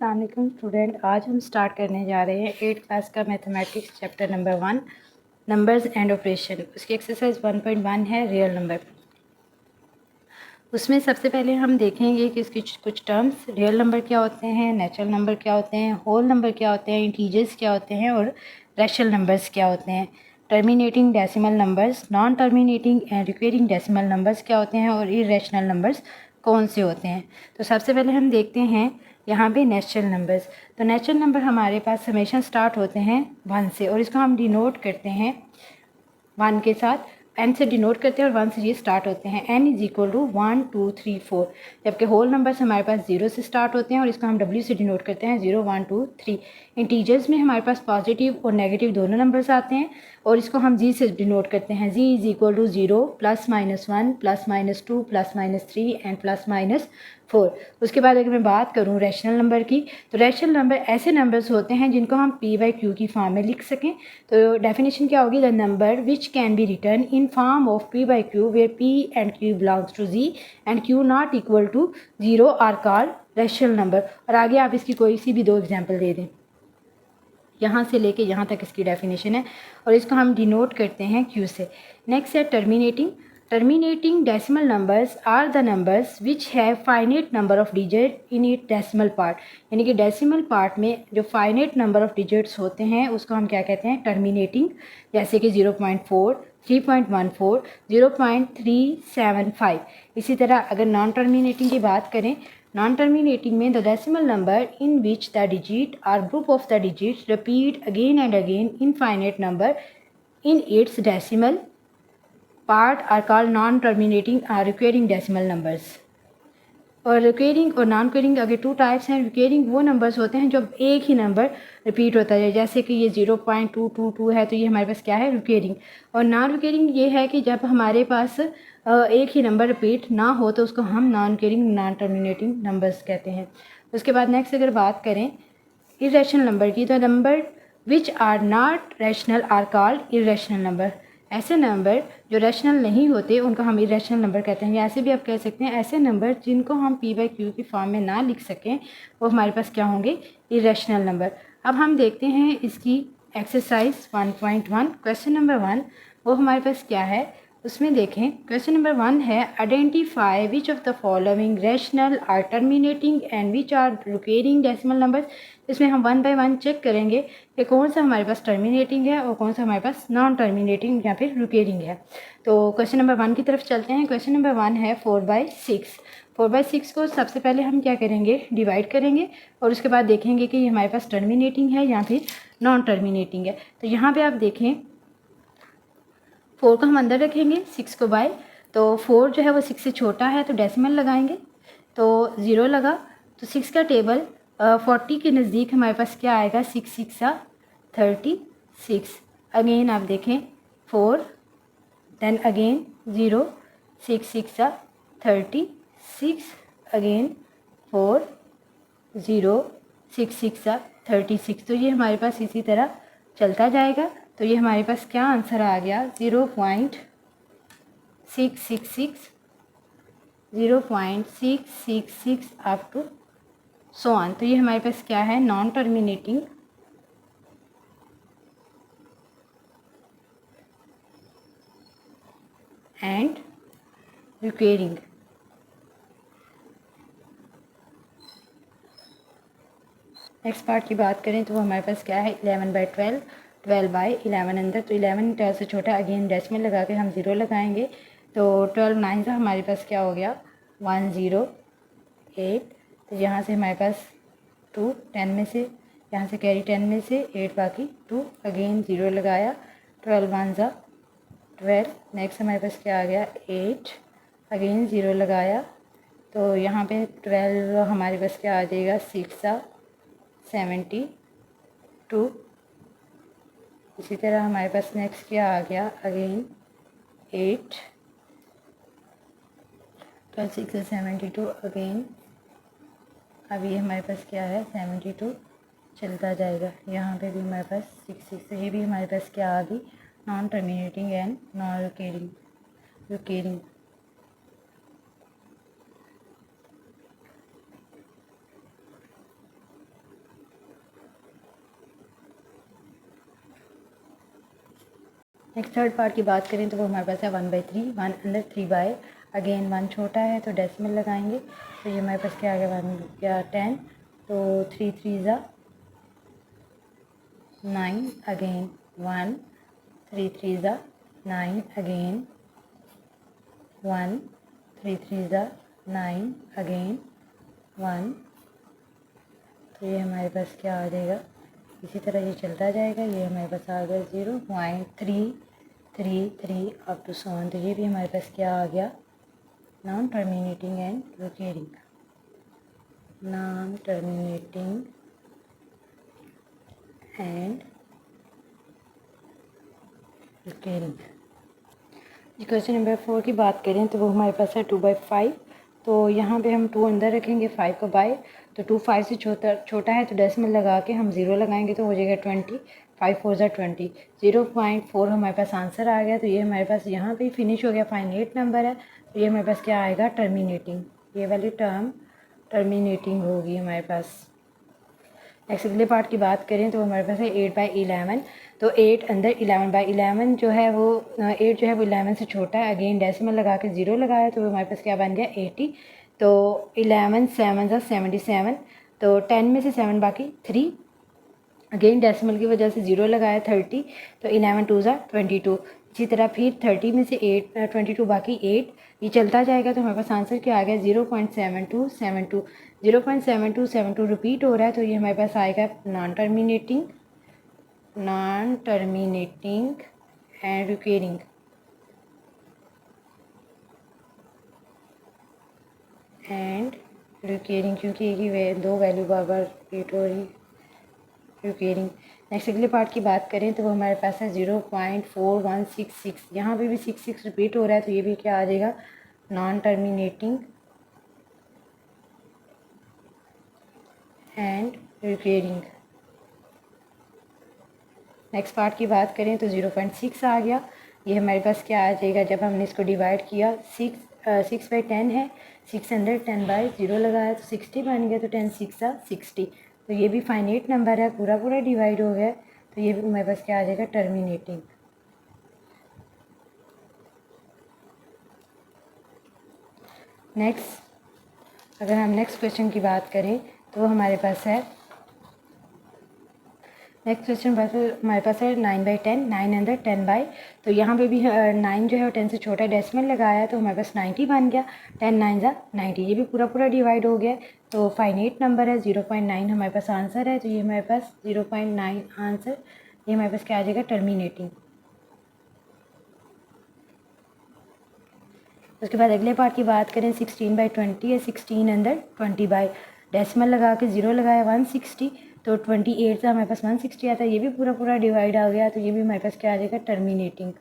अस्सलाम वालेकुम स्टूडेंट। आज हम स्टार्ट करने जा रहे हैं 8th क्लास का mathematics chapter number 1 numbers and operation. उसकी एक्सरसाइज 1.1 है रियल नंबर। उसमें सबसे पहले हम देखेंगे कि इसकी कुछ टर्म्स, रियल नंबर क्या होते हैं, नेचुरल नंबर क्या होते हैं, होल नंबर क्या होते हैं, इंटीजर्स क्या होते हैं और रैशनल नंबर्स क्या होते हैं, terminating decimal numbers, non terminating and recurring decimal numbers क्या होते हैं और इरेशनल नंबर्स कौन से होते हैं। तो सबसे पहले हम देखते हैं यहाँ पे नेचुरल नंबर्स। तो नेचुरल नंबर हमारे पास हमेशा स्टार्ट होते हैं 1 से और इसको हम डिनोट करते हैं 1 के साथ, n से डिनोट करते हैं और 1 से ये स्टार्ट होते हैं। n इज इक्वल टू 1 2 3 4, जबकि होल नंबर्स हमारे पास 0 से स्टार्ट होते हैं और इसको हम w से डिनोट करते हैं 0 1 2 3। इंटीजर्स में हमारे पास पॉजिटिव और नेगेटिव दोनों नंबर्स आते हैं और इसको हम जी से डिनोट करते हैं। जी इज इक्वल टू 0 +-1 +-2 +-3 एंड +-4। उसके बाद अगर मैं बात करूँ रैशनल नंबर की, तो रैशनल नंबर ऐसे नंबर्स होते हैं जिनको हम p/q की फॉर्म में लिख सकें। तो डेफिनेशन क्या होगी, the number which can be written in form of p/q where p and q belongs to z and q not equal to 0 are called rational number. और आगे आप इसकी कोई सी भी 2 एग्जाम्पल दे दें। यहाँ से लेके यहाँ तक इसकी डेफिनेशन है और इसको हम डिनोट करते हैं q से। नेक्स्ट है terminating. Terminating decimal numbers are the numbers which have finite number of digit in it decimal part. यानी कि डेसिमल पार्ट में जो फाइनेट नंबर ऑफ डिजिट्स होते हैं उसको हम क्या कहते हैं, टर्मिनेटिंग। जैसे कि 0.4 3.14 0.375। इसी तरह अगर नॉन टर्मिनेटिंग की बात करें, नॉन टर्मिनेटिंग में the decimal number in which the digit are group of the digits repeat again and again infinite number in its decimal part are called non terminating or recurring decimal numbers. और recurring और non रिक्वेरिंग अगर 2 types हैं। रिक्वेरिंग वो numbers होते हैं जब एक ही number repeat होता है, जैसे कि ये 0.222 है तो ये हमारे पास क्या है, रिक्वेरिंग। और नॉन रिक्वेरिंग ये है कि जब हमारे पास एक ही नंबर रिपीट ना हो तो उसको हम नॉन रिक्वेरिंग नॉन टर्मिनेटिंग नंबर्स कहते हैं। उसके बाद नेक्स्ट अगर बात करें इरेशनल नंबर की, तो number which are not rational are called irrational number. ऐसे नंबर जो रैशनल नहीं होते उनको हम इरेशनल नंबर कहते हैं। या ऐसे भी आप कह सकते हैं ऐसे नंबर जिनको हम p/q की फॉर्म में ना लिख सकें वो हमारे पास क्या होंगे, इरेशनल नंबर। अब हम देखते हैं इसकी एक्सरसाइज 1.1 क्वेश्चन नंबर 1 वो हमारे पास क्या है। उसमें देखें क्वेश्चन नंबर 1 है identify which of the following rational are terminating and which are recurring decimal numbers. इसमें हम 1 बाय 1 चेक करेंगे कि कौन सा हमारे पास टर्मिनेटिंग है और कौन सा हमारे पास नॉन टर्मिनेटिंग या फिर रिक्वेरिंग है। तो क्वेश्चन नंबर 1 की तरफ चलते हैं। क्वेश्चन नंबर 1 है 4/6। 4/6 को सबसे पहले हम क्या करेंगे, डिवाइड करेंगे और उसके बाद देखेंगे कि ये हमारे पास टर्मिनेटिंग है या फिर नॉन टर्मिनेटिंग है। तो यहाँ पे आप देखें 4 को हम अंदर रखेंगे, 6 को बाय, तो 4 जो है वो 6 से छोटा है तो डेसिमल लगाएंगे, तो 0 लगा। तो 6 का टेबल 40 के नज़दीक हमारे पास क्या आएगा, 6 6 36। अगेन आप देखें 4 देन अगेन 0 6 6 36 अगेन 4 0 6 6 36। तो ये हमारे पास इसी तरह चलता जाएगा। तो ये हमारे पास क्या आंसर आ गया, 0.666 0.666 अप टू सो ऑन। तो ये हमारे पास क्या है, non terminating and recurring. Next part की बात करें तो वो हमारे पास क्या है, 11/12 12/11 अंदर, तो 11 12 से छोटा, अगेन डेसिमल लगा के हम 0 लगाएंगे। तो 12 9 से हमारे पास क्या हो गया, 108। तो यहाँ से हमारे पास 2 10 में से, यहाँ से कैरी 10 में से 8 बाकी 2, अगेन 0 लगाया, 12 1 12। नेक्स्ट हमारे पास क्या आ गया, 8, अगेन 0 लगाया, तो यहाँ पे 12 हमारे पास क्या आ जाएगा, 6 72। इसी तरह हमारे पास नेक्स्ट क्या आ गया, अगेन 8 12 6 72 अगेन। अब ये हमारे पास क्या है, 72 चलता जाएगा। यहाँ पे भी हमारे पास 6 6, ये भी हमारे पास क्या आ गई, non terminating and non recurring. Next third part की बात करें तो वो हमारे पास है 1/3, 1 अंदर 3/, अगेन 1 छोटा है तो डेसिमल लगाएंगे, तो ये हमारे पास क्या आ गया 1 या 10, तो 3 3 9, अगेन 1, 3 3 9, अगेन 1, 3 3 9, अगेन 1, तो ये हमारे पास क्या आ जाएगा, इसी तरह ये चलता जाएगा। ये हमारे पास आ गया 0.333 अप टू 7, तो ये भी हमारे पास क्या आ गया, non terminating and recurring, non terminating and recurring. Question number 4 की बात करें तो वो हमारे पास है 2/5, तो यहाँ पे हम 2 अंदर रखेंगे, 5 को बाय, तो 2 5 से छोटा है तो डेसिमल लगा के हम 0 लगाएंगे तो हो जाएगा 20, 5 4 20, 0.4 हमारे पास आंसर आ गया। तो ये हमारे पास यहाँ पे फिनिश हो गया, फाइनाइट नंबर है, तो ये हमारे पास क्या आएगा, टर्मिनेटिंग, ये वाली टर्म टर्मिनेटिंग होगी हमारे पास। नेक्स्ट अगले पार्ट की बात करें तो हमारे पास है 8/11, तो 8 अंदर 11/11 जो है वो 8 जो है वो 11 से छोटा है, अगेन डेसिमल लगा के 0 लगाया तो हमारे पास क्या बन गया 80, तो 11 7 77, तो 10 में से 7 बाकी 3, अगेन डेसिमल की वजह से 0 लगाया 30, तो 11 2 22, इसी तरह फिर 30 में से 8 22 बाकी 8, ये चलता जाएगा तो हमारे पास आंसर क्या आ गया 0.7272, 0.7272 रिपीट हो रहा है, तो ये हमारे पास आएगा नॉन टर्मिनेटिंग एंड रिकरिंग। क्योंकि एक ही दो वैल्यू बार बार रिपीट हो रही, रिकरिंग। नेक्स्ट अगले पार्ट की बात करें तो वो हमारे पास है 0.4166, यहाँ पे भी 66 रिपीट हो रहा है, तो ये भी क्या आ जाएगा, non terminating and recurring. Next part की बात करें तो 0.6 आ गया, ये हमारे पास क्या आ जाएगा, जब हमने इसको डिवाइड किया 6/10 है, 6 अंदर 10/0 लगाया तो 60 बन गया, तो 10 6 60, तो ये भी फाइनाइट नंबर है, पूरा पूरा डिवाइड हो गया, तो ये भी हमारे पास क्या आ जाएगा, टर्मिनेटिंग। नेक्स्ट अगर हम नेक्स्ट क्वेश्चन की बात करें तो हमारे पास है, नेक्स्ट क्वेश्चन हमारे पास है 9/10, 9 अंदर 10/, तो यहाँ पे भी 9 जो है वो 10 से छोटा डेसिमल लगाया तो हमारे पास 90 बन गया, 10 9 90, ये भी पूरा पूरा डिवाइड हो गया, तो फाइनाइट नंबर है 0.9 हमारे पास आंसर है, तो ये हमारे पास 0.9 आंसर, ये हमारे पास क्या आ जाएगा, टर्मिनेटिंग। उसके बाद अगले पार्ट की बात करें 16/20 है, 16 अंदर 20/, डेसिमल लगा के 0 लगाया 160, तो 28 से हमारे पास 160 आता है, ये भी पूरा पूरा डिवाइड आ गया, तो ये भी हमारे पास क्या आ जाएगा, टर्मिनेटिंग।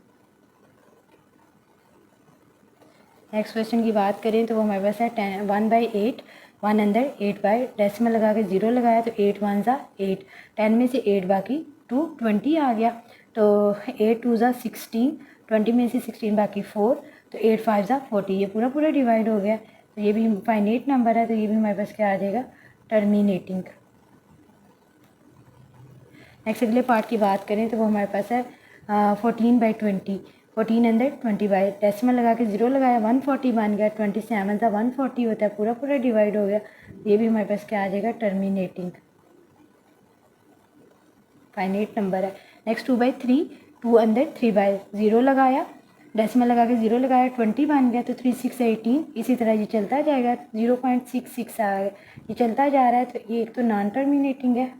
नेक्स्ट क्वेश्चन की बात करें तो वो हमारे पास है 1/8, 1 अंदर 8/, डेसिमल लगा के 0 लगाया तो 8 1 8, 10 में से 8 बाकी 2, 20 आ गया, तो 8 2 16, 20 में से 16 बाकी 4, तो 8 5 40, ये पूरा पूरा डिवाइड हो गया, तो ये भी फाइनाइट नंबर है, तो ये भी हमारे पास क्या आ जाएगा, टर्मिनेटिंग। नेक्स्ट अगले पार्ट की बात करें तो वो हमारे पास है 14/20, 14 अंदर 20/, डेसिमल लगा के 0 लगाया 140 बन गया, 27 140 होता है, पूरा पूरा डिवाइड हो गया, ये भी हमारे पास क्या आ जाएगा, टर्मिनेटिंग, फाइनाइट नंबर है। नेक्स्ट 2/3, 2 अंदर 3/, 0 लगाया, डेसिमल लगा के 0 लगाया 20 बन गया, तो 3 6 18, इसी तरह ये चलता जाएगा, 0.66 आ गया, ये चलता जा रहा है, तो ये एक तो नॉन टर्मिनेटिंग है,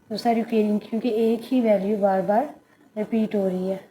दूसरा रिकरिंग, क्योंकि एक ही वैल्यू बार बार रिपीट हो रही है।